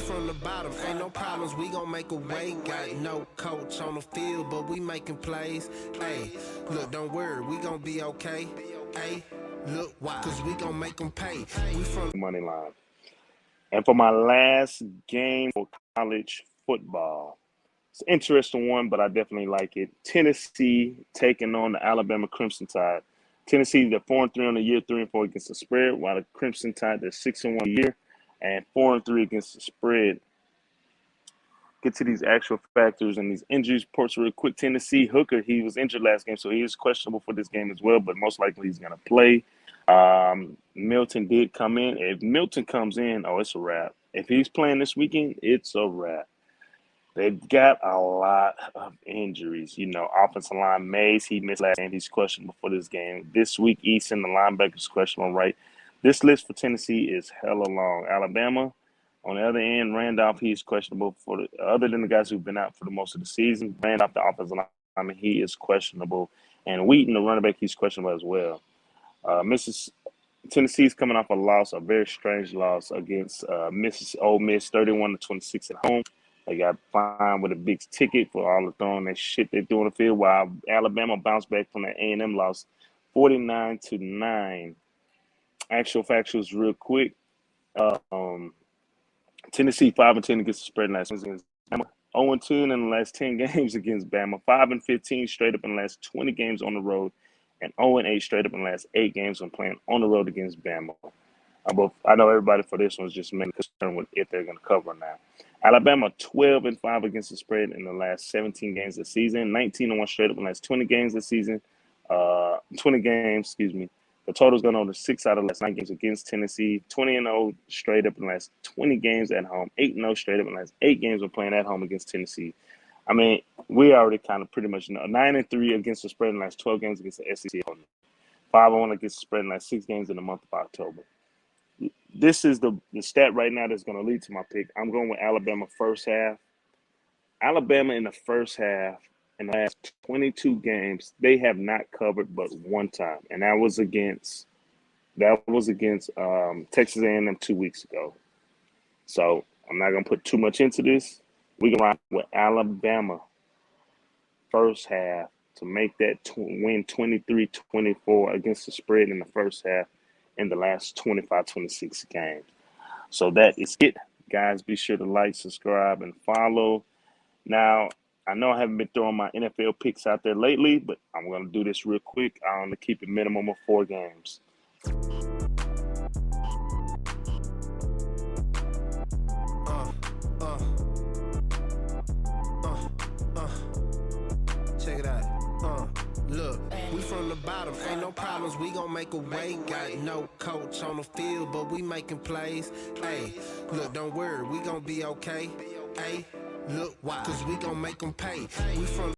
from the bottom, ain't no problems, we gon' make a way. Got no coach on the field, but we making plays. Hey, look, don't worry, we gon' be okay. Hey, look, why? Cause we gon' make them pay. We from money line. And for my last game for college football, it's an interesting one, but I definitely like it. Tennessee taking on the Alabama Crimson Tide. Tennessee, they're 4-3 on the year, 3-4 against the spread, while the Crimson Tide, they're 6-1 a year and 4-3 against the spread. Get to these actual factors and these injury reports real quick. Tennessee Hooker, he was injured last game, so he is questionable for this game as well, but most likely he's going to play. Milton did come in. If Milton comes in, oh, it's a wrap. If he's playing this weekend, it's a wrap. They've got a lot of injuries. You know, offensive line Mays, he missed last game. He's questionable for this game. This week, Easton, the linebacker's questionable, right? This list for Tennessee is hella long. Alabama, on the other end, Randolph, he's questionable for other than the guys who've been out for the most of the season. Randolph, the offensive lineman, he is questionable. And Wheaton, the running back, he's questionable as well. Tennessee's coming off a loss, a very strange loss against Ole Miss, 31-26 at home. They got fined with a big ticket for all the throwing that shit they do on the field, while Alabama bounced back from that A&M loss, 49-9. Actual factuals real quick. Tennessee 5-10 against the spread last against Bama. 0-2 in the last 10 games against Bama. 5-15 straight up in the last 20 games on the road, and 0-8 straight up in the last 8 games when playing on the road against Bama. I know everybody for this one's just mainly concerned with if they're going to cover now. Alabama 12-5 against the spread in the last 17 games this season. 19-1 straight up in the last 20 games this season. 20 games, excuse me. The total's gone over 6 out of the last 9 games against Tennessee. 20-0 straight up in the last 20 games at home. 8-0 straight up in the last 8 games when playing at home against Tennessee. I mean, we already kind of pretty much know. 9-3 against the spread in the last 12 games against the SEC. 5-1 against the spread in the last 6 games in the month of October. This is the stat right now that's going to lead to my pick. I'm going with Alabama first half. Alabama in the first half, in the last 22 games, they have not covered but one time, and that was against Texas A&M 2 weeks ago. So I'm not going to put too much into this. We can ride with Alabama first half to make that win 23-24 against the spread in the first half in the last 25-26 games. So that is it. Guys, be sure to like, subscribe, and follow. Now, I know I haven't been throwing my NFL picks out there lately, but I'm going to do this real quick. I'm going to keep a minimum of 4 games. Check it out. Look, we from the bottom, ain't no problems, we gon' make a way. Got no coach on the field, but we making plays. Hey, look, don't worry, we gon' be okay. Hey, look, why? Cause we gon' make them pay. We from